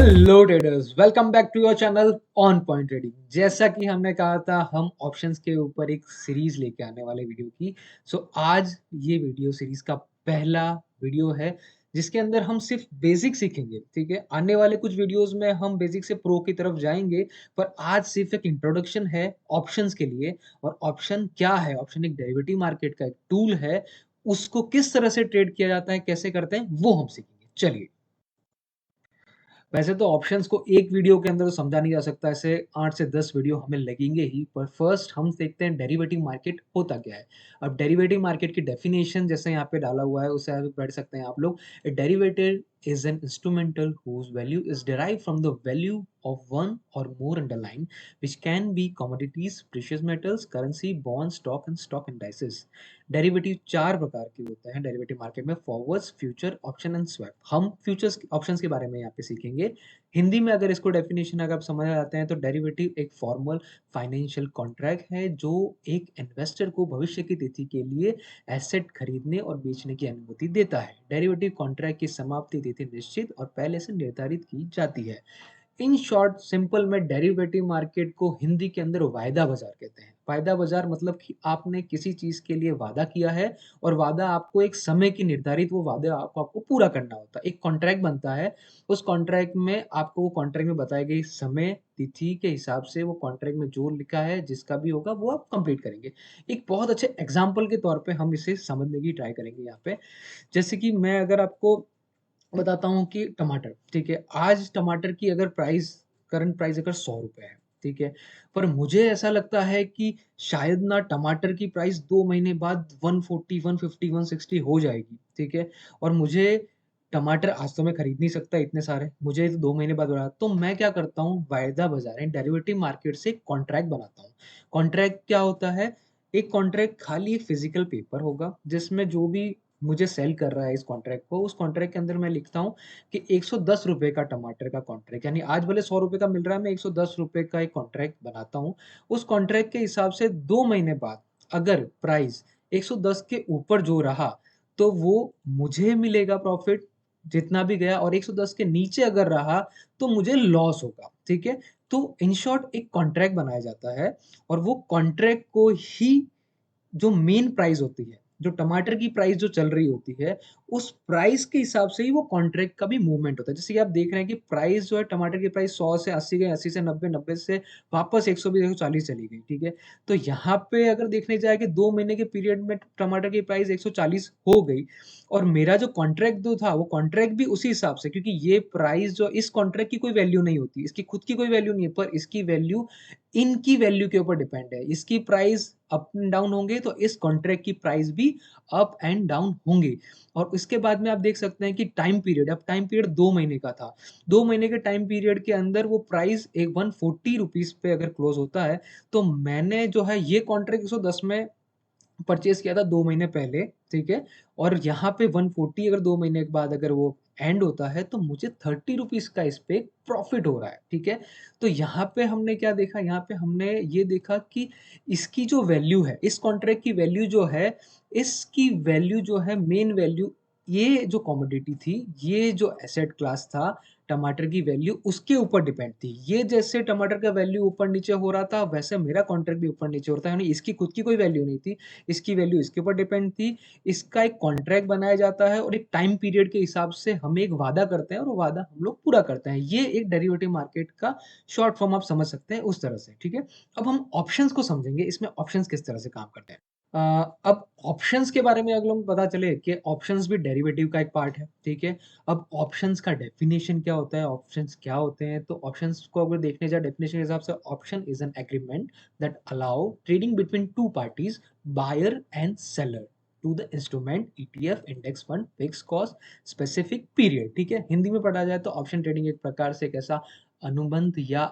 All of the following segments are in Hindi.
Hello traders, welcome back to your channel On Point Trading. जैसा कि हमने कहा था, हम ऑप्शंस के ऊपर एक सीरीज लेके आने वाले वीडियो की। आज ये वीडियो सीरीज का पहला वीडियो है जिसके अंदर हम सिर्फ बेसिक सीखेंगे। ठीक है, आने वाले कुछ वीडियोस में हम बेसिक से प्रो की तरफ जाएंगे, पर आज सिर्फ एक इंट्रोडक्शन है ऑप्शंस के लिए। और ऑप्शन क्या है? ऑप्शन एक डेरिवेटिव मार्केट का एक टूल है। उसको किस तरह से ट्रेड किया जाता है, कैसे करते हैं, वो हम सीखेंगे। चलिए, वैसे तो ऑप्शंस को एक वीडियो के अंदर तो समझा नहीं जा सकता, ऐसे 8 से 10 वीडियो हमें लगेंगे ही। पर फर्स्ट हम देखते हैं डेरिवेटिव मार्केट होता क्या है। अब डेरिवेटिव मार्केट की डेफिनेशन जैसे यहाँ पे डाला हुआ है उसे आप पढ़ सकते हैं आप लोग। Derivative is an instrumental whose value is derived from the value of one or more underlying, which can be commodities, precious metals, currency, bonds, stock and stock indices. Derivative चार प्रकार के होते हैं डेरिवेटिव मार्केट में: forwards, future, option and swap. हम फ्यूचर्स ऑप्शंस के बारे में यहाँ पे सीखेंगे। हिंदी में अगर इसको डेफिनेशन अगर आप समझ आते हैं तो डेरिवेटिव एक फॉर्मल फाइनेंशियल कॉन्ट्रैक्ट है जो एक इन्वेस्टर को भविष्य की तिथि के लिए एसेट खरीदने और बेचने की अनुमति देता है। डेरिवेटिव कॉन्ट्रैक्ट की समाप्ति तिथि निश्चित और पहले से निर्धारित की जाती है। इन शॉर्ट सिंपल में डेरिवेटिव मार्केट को हिंदी के अंदर वायदा बाजार कहते हैं। वायदा बाजार मतलब कि आपने किसी चीज के लिए वादा किया है और वादा आपको एक समय की निर्धारित वो वादा आपको पूरा करना होता है। एक कॉन्ट्रैक्ट बनता है, उस कॉन्ट्रैक्ट में आपको वो कॉन्ट्रैक्ट में बताई गई समय तिथि के हिसाब से वो कॉन्ट्रैक्ट में जो लिखा है जिसका भी होगा वो आप कंप्लीट करेंगे। एक बहुत अच्छे एग्जाम्पल के तौर पे हम इसे समझने की ट्राई करेंगे यहाँ पे। जैसे कि मैं अगर आपको बताता हूँ कि टमाटर, ठीक है, आज टमाटर की अगर प्राइस, करंट प्राइस अगर 100 रुपए है, ठीक है, पर मुझे ऐसा लगता है कि शायद ना टमाटर की प्राइस 2 महीने बाद 140 150 160 हो जाएगी। ठीक है, और मुझे टमाटर आज तो मैं खरीद नहीं सकता इतने सारे, मुझे तो 2 महीने बाद बढ़ा, तो मैं क्या करता हूँ, वायदा बाजार डेरिवेटिव मार्केट से कॉन्ट्रैक्ट बनाता हूँ। कॉन्ट्रैक्ट क्या होता है? एक कॉन्ट्रैक्ट खाली एक फिजिकल पेपर होगा जिसमें जो भी मुझे सेल कर रहा है इस कॉन्ट्रैक्ट को, उस कॉन्ट्रैक्ट के अंदर मैं लिखता हूँ कि 110 रुपए का टमाटर का कॉन्ट्रैक्ट, यानी आज भले 100 रुपए का मिल रहा है, मैं 110 रुपए का एक कॉन्ट्रैक्ट बनाता हूँ। उस कॉन्ट्रैक्ट के हिसाब से 2 महीने बाद अगर प्राइस 110 के ऊपर जो रहा तो वो मुझे मिलेगा प्रॉफिट जितना भी गया, और 110 के नीचे अगर रहा तो मुझे लॉस होगा। ठीक है, तो इन शॉर्ट एक कॉन्ट्रैक्ट बनाया जाता है और वो कॉन्ट्रैक्ट को ही जो मेन प्राइस होती है, जो टमाटर की प्राइस जो चल रही होती है, उस प्राइस के हिसाब से ही वो कॉन्ट्रैक्ट का भी मूवमेंट होता है। जैसे कि आप देख रहे हैं कि प्राइस जो है टमाटर की प्राइस 100 से 80 गई, 80 से 90, 90 से वापस 120 140 चली गई। ठीक है, तो यहाँ पे अगर देखने जाए कि 2 महीने के पीरियड में टमाटर की प्राइस 140 हो गई और मेरा जो कॉन्ट्रैक्ट जो था वो कॉन्ट्रैक्ट भी उसी हिसाब से, क्योंकि ये प्राइस जो इस कॉन्ट्रैक्ट की कोई वैल्यू नहीं होती, इसकी खुद की कोई वैल्यू नहीं है, पर इसकी वैल्यू इनकी वैल्यू के ऊपर डिपेंड है। इसकी प्राइस अप एंड डाउन होंगे तो इस कॉन्ट्रैक्ट की प्राइस भी अप एंड डाउन होंगे। और उसके बाद में आप देख सकते हैं कि टाइम पीरियड, अब टाइम पीरियड 2 महीने का था, 2 महीने के टाइम पीरियड के अंदर वो प्राइस एक 140 रुपीज पे अगर क्लोज होता है, तो मैंने जो है ये कॉन्ट्रैक्ट 110 में परचेज किया था 2 महीने पहले। ठीक है, और यहाँ पे 140 अगर 2 महीने के बाद अगर वो एंड होता है तो मुझे 30 रुपीज का इस पे प्रॉफिट हो रहा है। ठीक है, तो यहाँ पे हमने क्या देखा, यहाँ पे हमने ये देखा कि इसकी जो वैल्यू है, इस कॉन्ट्रैक्ट की वैल्यू जो है, इसकी वैल्यू जो है मेन वैल्यू, ये जो कमोडिटी थी, ये जो एसेट क्लास था, टमाटर की वैल्यू उसके ऊपर डिपेंड थी। ये जैसे टमाटर का वैल्यू ऊपर नीचे हो रहा था वैसे मेरा कॉन्ट्रैक्ट भी ऊपर नीचे होता है, यानी इसकी खुद की कोई वैल्यू नहीं थी, इसकी वैल्यू इसके ऊपर डिपेंड थी। इसका एक कॉन्ट्रैक्ट बनाया जाता है और एक टाइम पीरियड के हिसाब से हम एक वादा करते हैं और वो वादा हम लोग पूरा करते हैं। ये एक डेरिवेटिव मार्केट का शॉर्ट फॉर्म आप समझ सकते हैं उस तरह से। ठीक है, अब हम ऑप्शंस को समझेंगे, इसमें ऑप्शंस किस तरह से काम करते हैं। अ, अब ऑप्शंस के बारे में अगर हम पता चले कि ऑप्शंस भी डेरिवेटिव का एक पार्ट है। ठीक है, अब ऑप्शंस का डेफिनेशन क्या होता है, ऑप्शंस क्या होते हैं, तो ऑप्शंस को अगर देखने जाए डेफिनेशन के हिसाब से, option is an agreement that allow trading between two parties, buyer and seller, to the instrument ETF, index fund, fix cost, specific period. ठीक है, हिंदी में पढ़ा जाए तो ऑप्शन ट्रेडिंग एक प्रकार से एक ऐसा अनुबंध या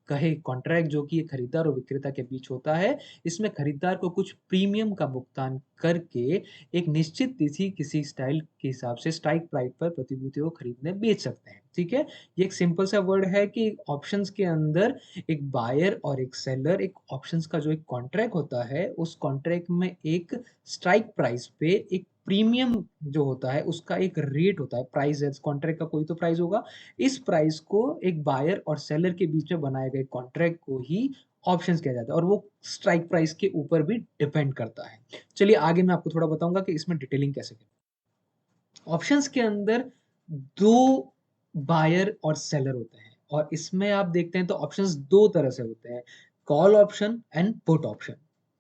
कहे कॉन्ट्रैक्ट जो कि खरीदार और विक्रेता के बीच होता है। इसमें खरीदार को कुछ प्रीमियम का भुगतान करके एक निश्चित तिथि किसी स्टाइल के हिसाब से स्ट्राइक प्राइस पर प्रतिभूतियों को खरीदने बेच सकते हैं। ठीक है, ये एक सिंपल सा वर्ड है कि ऑप्शंस के अंदर एक बायर और एक सेलर, एक ऑप्शंस का जो एक कॉन्ट्रैक्ट होता है, उस कॉन्ट्रैक्ट में एक स्ट्राइक प्राइस पे एक प्रीमियम जो होता है उसका एक रेट होता है, प्राइस है, कॉन्ट्रैक्ट का कोई तो प्राइस होगा। इस प्राइस को एक बायर और सेलर के बीच में बनाए गए कॉन्ट्रैक्ट को ही ऑप्शंस किया जाता है और वो स्ट्राइक प्राइस के ऊपर भी डिपेंड करता है। चलिए आगे मैं आपको थोड़ा बताऊंगा कि इसमें डिटेलिंग कैसे करें। ऑप्शंस के अंदर दो बायर और सेलर होते हैं और इसमें आप देखते हैं तो ऑप्शंस दो तरह से होते हैं, call option and put option.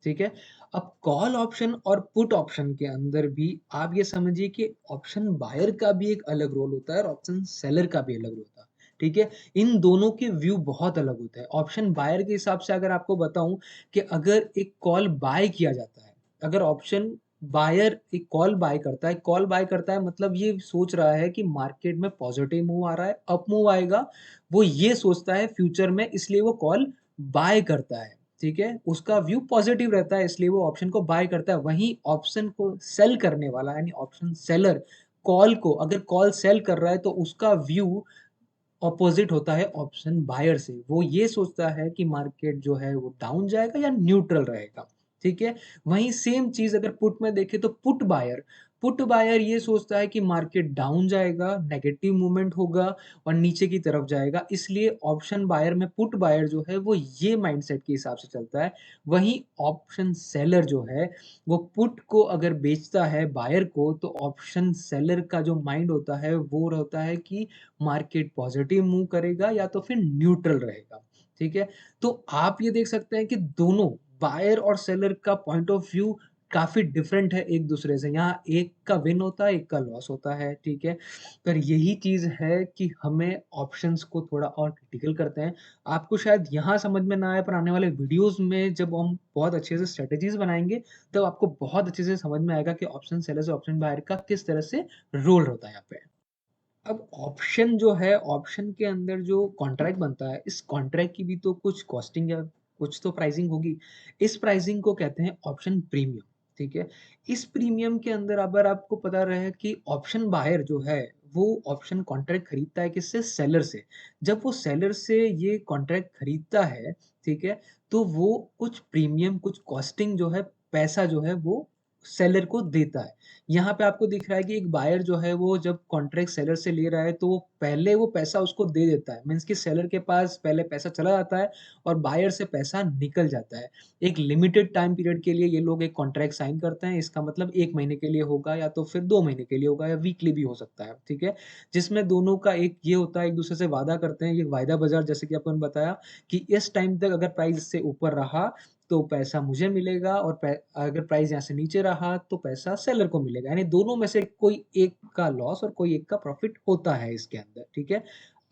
ठीक है, अब कॉल ऑप्शन और पुट ऑप्शन के अंदर भी आप ये समझिए कि ऑप्शन बायर का भी एक अलग रोल होता है और ऑप्शन सेलर का भी अलग होता है। ठीक है, इन दोनों के व्यू बहुत अलग होते हैं। ऑप्शन बायर के हिसाब से अगर आपको बताऊं कि अगर एक कॉल बाय किया जाता है, अगर ऑप्शन बायर एक कॉल बाय करता है, कॉल बाय करता है मतलब ये सोच रहा है कि मार्केट में पॉजिटिव मूव आ रहा है, अप मूव आएगा, वो ये सोचता है फ्यूचर में, इसलिए वो कॉल बाय करता है। ठीक है, उसका व्यू पॉजिटिव रहता है इसलिए वो ऑप्शन को बाय करता है। वहीं ऑप्शन को सेल करने वाला यानी ऑप्शन सेलर कॉल को अगर कॉल सेल कर रहा है तो उसका व्यू ऑपोजिट होता है ऑप्शन बायर से। वो ये सोचता है कि मार्केट जो है वो डाउन जाएगा या न्यूट्रल रहेगा। ठीक है, वहीं सेम चीज अगर पुट में देखें तो पुट बायर ये सोचता है कि मार्केट डाउन जाएगा, नेगेटिव मूवमेंट होगा और नीचे की तरफ जाएगा, इसलिए ऑप्शन बायर में पुट बायर जो है वो ये माइंडसेट के हिसाब से चलता है। वहीं ऑप्शन सेलर जो है वो पुट को अगर बेचता है बायर को तो ऑप्शन सेलर का जो माइंड होता है वो होता है कि मार्केट पॉजिटिव मूव करेगा या तो फिर न्यूट्रल रहेगा। ठीक है, तो आप ये देख सकते हैं कि दोनों बायर और सेलर का पॉइंट ऑफ व्यू काफी डिफरेंट है एक दूसरे से। यहाँ एक का विन होता है, एक का लॉस होता है। ठीक है, पर यही चीज है कि हमें ऑप्शंस को थोड़ा और क्रिटिकल करते हैं। आपको शायद यहाँ समझ में ना आए पर आने वाले वीडियोस में जब हम बहुत अच्छे से स्ट्रेटेजीज बनाएंगे तब आपको बहुत अच्छे से समझ में आएगा कि ऑप्शन सेलर से ऑप्शन बायर का किस तरह से रोल होता है यहाँ पे। अब ऑप्शन जो है, ऑप्शन के अंदर जो कॉन्ट्रैक्ट बनता है, इस कॉन्ट्रैक्ट की भी तो कुछ कॉस्टिंग या कुछ तो प्राइसिंग होगी। इस प्राइसिंग को कहते हैं ऑप्शन प्रीमियम। ठीक है, इस प्रीमियम के अंदर अगर आपको पता रहे कि ऑप्शन बायर जो है वो ऑप्शन कॉन्ट्रैक्ट खरीदता है किससे, सेलर से। जब वो सेलर से ये कॉन्ट्रैक्ट खरीदता है, ठीक है, तो वो कुछ प्रीमियम कुछ कॉस्टिंग जो है, पैसा जो है वो सेलर को देता है। यहाँ पे आपको दिख रहा है कि एक बायर जो है वो जब कॉन्ट्रैक्ट सेलर से ले रहा है तो वो पहले वो पैसा उसको दे देता है, मीन्स कि सेलर के पास पहले पैसा चला जाता है और बायर से पैसा निकल जाता है। एक लिमिटेड टाइम पीरियड के लिए ये लोग एक कॉन्ट्रैक्ट साइन करते हैं, इसका मतलब 1 महीने के लिए होगा या तो फिर 2 महीने के लिए होगा या वीकली भी हो सकता है। ठीक है, जिसमें दोनों का एक ये होता है, एक दूसरे से वादा करते हैं, ये वायदा बाजार जैसे कि अपन बताया कि इस टाइम तक अगर प्राइस इससे ऊपर रहा तो पैसा मुझे मिलेगा और अगर प्राइस यहाँ से नीचे रहा तो पैसा सेलर को मिलेगा, यानी दोनों में से कोई एक का लॉस और कोई एक का प्रॉफिट होता है इसके अंदर। ठीक है,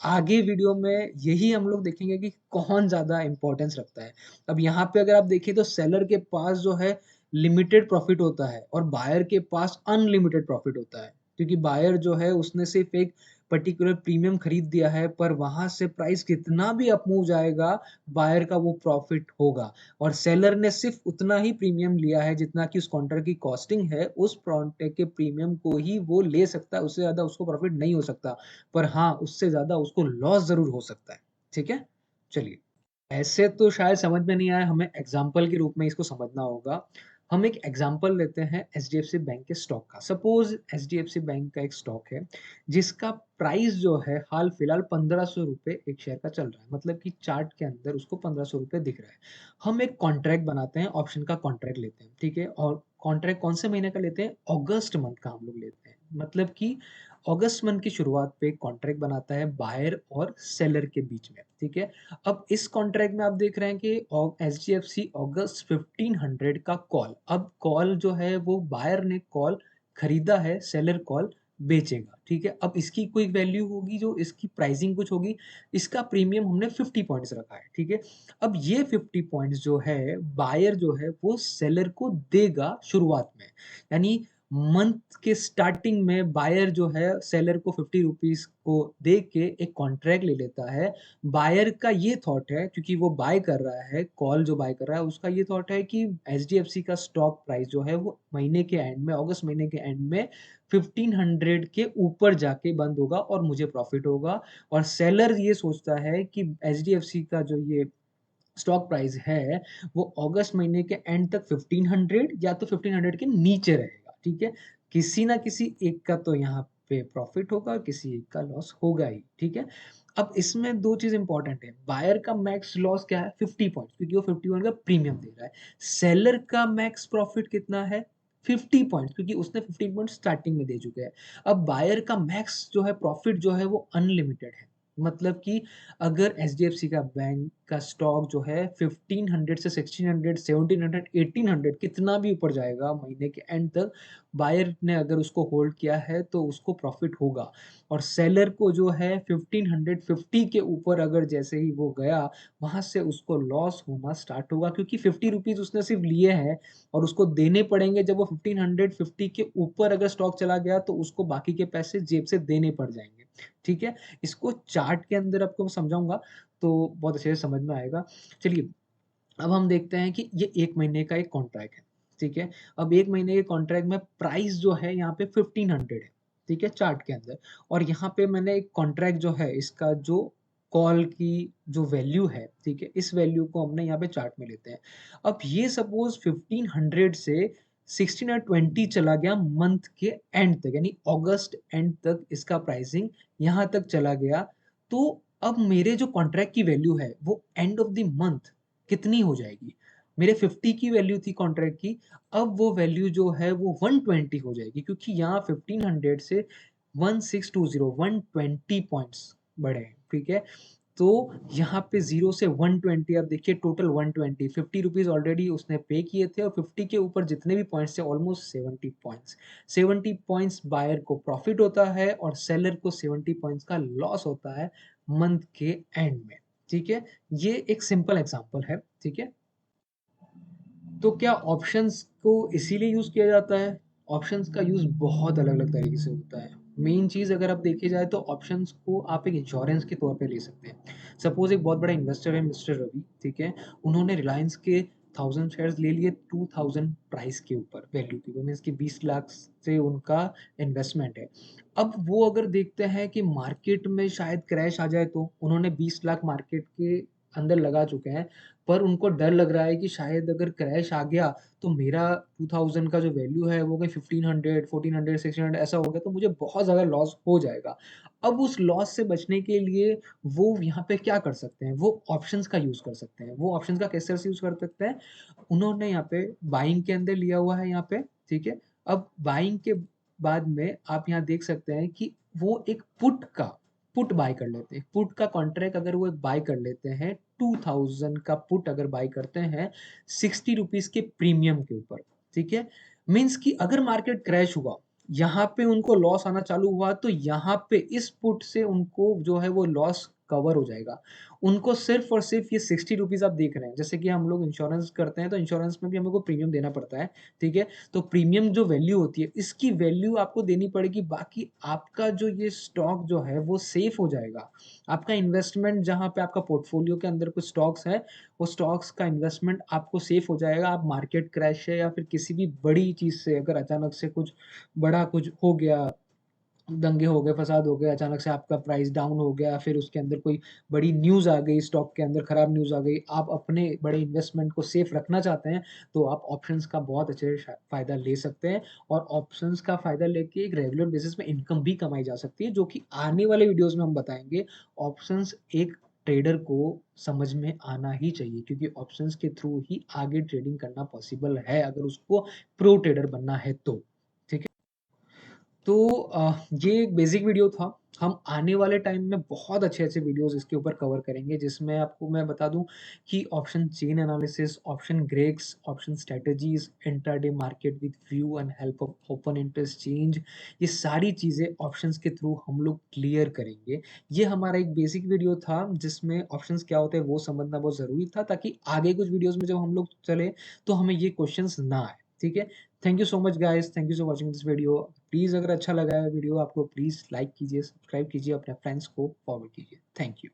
आगे वीडियो में यही हम लोग देखेंगे कि कौन ज्यादा इंपॉर्टेंस रखता है। अब यहाँ पे अगर आप देखिए तो सेलर के पास जो है लिमिटेड प्रॉफिट होता है और बायर के पास अनलिमिटेड प्रॉफिट होता है, क्योंकि बायर जो है उसने सिर्फ एक पर्टिकुलर प्रीमियम खरीद दिया है, पर वहां से प्राइस कितना भी अप मूव जाएगा बायर का वो प्रॉफिट होगा। और सेलर ने सिर्फ उतना ही प्रीमियम लिया है जितना कि उस कॉन्ट्रैक्ट की कॉस्टिंग है, उस कॉन्ट्रैक्ट के प्रीमियम को ही वो ले सकता है, उससे ज्यादा उसको प्रॉफिट नहीं हो सकता। पर हाँ, उससे ज्यादा उसको लॉस जरूर हो सकता है। ठीक है, चलिए, ऐसे तो शायद समझ में नहीं आया, हमें एग्जाम्पल के रूप में इसको समझना होगा। हम एक एग्जाम्पल लेते हैं एचडीएफसी बैंक के स्टॉक का। सपोज एचडीएफसी बैंक का एक स्टॉक है जिसका प्राइस जो है हाल फिलहाल 1500 रुपए एक शेयर का चल रहा है, मतलब कि चार्ट के अंदर उसको 1500 रुपए दिख रहा है। हम एक कॉन्ट्रैक्ट बनाते हैं, ऑप्शन का कॉन्ट्रैक्ट लेते हैं। ठीक है, और कॉन्ट्रैक्ट कौन से महीने का लेते हैं, अगस्त मंथ का हम लोग लेते हैं, मतलब कि अगस्त मंथ की शुरुआत पे कॉन्ट्रैक्ट बनाता है बायर और सेलर के बीच में। ठीक है, अब इस कॉन्ट्रैक्ट में आप देख रहे हैं कि एच डी एफ सी अगस्त 1500 का कॉल, अब कॉल जो है वो बायर ने कॉल खरीदा है, सेलर कॉल बेचेगा। ठीक है, अब इसकी कोई वैल्यू होगी, जो इसकी प्राइसिंग कुछ होगी, इसका प्रीमियम हमने 50 पॉइंट्स रखा है। ठीक है, अब ये 50 पॉइंट्स जो है बायर जो है वो सेलर को देगा शुरुआत में, यानी मंथ के स्टार्टिंग में बायर जो है सेलर को 50 रुपीज को दे के एक कॉन्ट्रैक्ट ले लेता है। बायर का ये थॉट है, क्योंकि वो बाय कर रहा है, कॉल जो बाय कर रहा है उसका ये थॉट है कि एचडीएफसी का स्टॉक प्राइस जो है वो महीने के एंड में, अगस्त महीने के एंड में 1500 के ऊपर जाके बंद होगा और मुझे प्रॉफिट होगा। और सेलर ये सोचता है कि एचडीएफसी का जो ये स्टॉक प्राइस है वो अगस्त महीने के एंड तक 1500 या तो 1500 के नीचे रहेगा। ठीक है, किसी ना किसी एक का तो यहाँ पे प्रॉफिट होगा और किसी एक का लॉस होगा ही, ठीक है? अब इसमें 2 चीज़ इम्पोर्टेंट है, बायर का मैक्स लॉस क्या है? 50 पॉइंट्स क्योंकि वो 51 का प्रीमियम दे रहा है। सेलर का मैक्स प्रॉफिट कितना है? 50 पॉइंट्स क्योंकि उसने 15 पॉइंट्स स्टार्टिंग में दे चुके हैं। अब बायर का मैक्स जो है प्रॉफिट जो है वो अनलिमिटेड है। मतलब कि अगर एचडीएफसी का बैंक का स्टॉक जो है 1500 से 1600, 1700, 1800 कितना भी ऊपर जाएगा महीने के एंड तक, बायर ने अगर उसको होल्ड किया है तो उसको प्रॉफिट होगा। और सेलर को जो है 1550 के ऊपर अगर जैसे ही वो गया, वहां से उसको लॉस होना स्टार्ट होगा क्योंकि 50 रुपीज उसने सिर्फ लिए हैं और उसको देने पड़ेंगे। जब वो 1550 के ऊपर अगर स्टॉक चला गया तो उसको बाकी के पैसे जेब से देने पड़ जाएंगे, ठीक है? इसको चार्ट के अंदर आपको समझाऊंगा तो बहुत अच्छे से समझ में आएगा। चलिए, अब हम देखते हैं कि ये 1 महीने का एक कॉन्ट्रैक्ट है, ठीक है? अब 1 महीने के कॉन्ट्रैक्ट में प्राइस जो है यहाँ पे 1500 है, ठीक है? चार्ट के अंदर। और यहाँ पे मैंने एक कॉन्ट्रैक्ट जो है इसका जो कॉल की जो वैल्यू है, ठीक है? इस वैल्यू को हमने यहाँ पे चार्ट में लेते हैं। अब ये सपोज़ 1500 से 16 और 20 चला गया मंथ के एंड तक, यानी अगस्त एंड तक इसका प्राइसिंग यहाँ तक चला गया, तो अब मेरे जो कॉन्ट्रैक्ट की वैल्यू है वो एंड ऑफ द मंथ कितनी हो जाएगी? मेरे 50 की वैल्यू थी कॉन्ट्रैक्ट की, अब वो वैल्यू जो है वो 120 हो जाएगी क्योंकि यहाँ 1500 से 1620 120 पॉइंट्स बढ़े हैं, ठीक है? तो यहाँ पे 0 से 120, अब देखिए टोटल 120, 50 रुपीज़ ऑलरेडी उसने पे किए थे और 50 के ऊपर जितने भी पॉइंट्स थे ऑलमोस्ट 70 पॉइंट्स। 70 पॉइंट्स बायर को प्रॉफिट होता है और सेलर को 70 पॉइंट्स का लॉस होता है मंथ के एंड में, ठीक है? ये एक सिंपल एग्जांपल है, ठीक है? तो क्या ऑप्शंस को इसीलिए यूज़ किया जाता है? ऑप्शंस का यूज़ बहुत अलग-अलग तरीके से होता है। मेन चीज़ अगर आप देखी जाए तो ऑप्शंस को आप एक इंश्योरेंस के तौर पे ले सकते हैं। सपोज़ एक बहुत बड़ा इन्वेस्टर है मिस्टर रवि, ठीक है? उन्होंने रिलायंस के 1000 शेयर्स ले लिए 2000 प्राइस के ऊपर, वैल्यू के ऊपर, मीन्स कि 20 लाख से उनका इन्वेस्टमेंट है। अब वो अगर देखते हैं कि मार्केट में शायद क्रैश आ जाए तो उन्होंने 20 लाख मार्केट के अंदर लगा चुके हैं, पर उनको डर लग रहा है कि शायद अगर क्रैश आ गया तो मेरा 2000 का जो वैल्यू है वो कहीं 1500, 1400, 1600 ऐसा हो गया तो मुझे बहुत ज़्यादा लॉस हो जाएगा। अब उस लॉस से बचने के लिए वो यहाँ पे क्या कर सकते हैं? वो ऑप्शंस का यूज़ कर सकते हैं। वो ऑप्शंस का कैसे यूज़ कर सकते हैं? उन्होंने यहाँ पे बाइंग के अंदर लिया हुआ है यहाँ पे, ठीक है? अब बाइंग के बाद में आप यहाँ देख सकते हैं कि वो एक पुट बाय कर लेते हैं। पुट का कॉन्ट्रैक्ट अगर वो बाय कर लेते हैं 2000 का पुट अगर बाय करते हैं 60 रुपीस के प्रीमियम के ऊपर, ठीक है? मीन्स कि अगर मार्केट क्रैश हुआ, यहाँ पे उनको लॉस आना चालू हुआ तो यहाँ पे इस पुट से उनको जो है वो लॉस कवर हो जाएगा। उनको सिर्फ़ और सिर्फ़ ये 60 रुपीज़ आप देख रहे हैं, जैसे कि हम लोग इंश्योरेंस करते हैं तो इंश्योरेंस में भी हमें को प्रीमियम देना पड़ता है, ठीक है? तो प्रीमियम जो वैल्यू होती है, इसकी वैल्यू आपको देनी पड़ेगी, बाकी आपका जो ये स्टॉक जो है वो सेफ हो जाएगा। आपका इन्वेस्टमेंट जहाँ पे आपका पोर्टफोलियो के अंदर कुछ स्टॉक्स हैं, वो स्टॉक्स का इन्वेस्टमेंट आपको सेफ हो जाएगा। आप मार्केट क्रैश है या फिर किसी भी बड़ी चीज़ से अगर अचानक से कुछ बड़ा कुछ हो गया, दंगे हो गए, फसाद हो गए, अचानक से आपका प्राइस डाउन हो गया, फिर उसके अंदर कोई बड़ी न्यूज़ आ गई, स्टॉक के अंदर खराब न्यूज़ आ गई, आप अपने बड़े इन्वेस्टमेंट को सेफ रखना चाहते हैं, तो आप ऑप्शंस का बहुत अच्छे से फ़ायदा ले सकते हैं और ऑप्शंस का फ़ायदा लेके एक रेगुलर बेसिस में इनकम भी कमाई जा सकती है, जो कि आने वाले वीडियोज़ में हम बताएँगे। ऑप्शंस एक ट्रेडर को समझ में आना ही चाहिए क्योंकि ऑप्शंस के थ्रू ही आगे ट्रेडिंग करना पॉसिबल है, अगर उसको प्रो ट्रेडर बनना है तो। ठीक है? तो ये एक बेसिक वीडियो था। हम आने वाले टाइम में बहुत अच्छे-अच्छे वीडियोज़ इसके ऊपर कवर करेंगे, जिसमें आपको मैं बता दूँ कि option chain analysis, option grex, option strategies, intraday market with view and help of open interest change, ये सारी चीज़ें ऑप्शंस के थ्रू हम लोग क्लियर करेंगे। ये हमारा एक बेसिक वीडियो था, जिसमें ऑप्शंस क्या होते हैं वो समझना बहुत ज़रूरी था, ताकि आगे कुछ वीडियोज़ में जब हम लोग चलें, तो हमें ये क्वेश्चंस ना आए। ठीक है? Thank you so much guys, thank you for watching this video. Please अगर अच्छा लगा है वीडियो आपको, प्लीज़ लाइक कीजिए, सब्सक्राइब कीजिए, अपने फ्रेंड्स को फॉरवर्ड कीजिए। Thank you.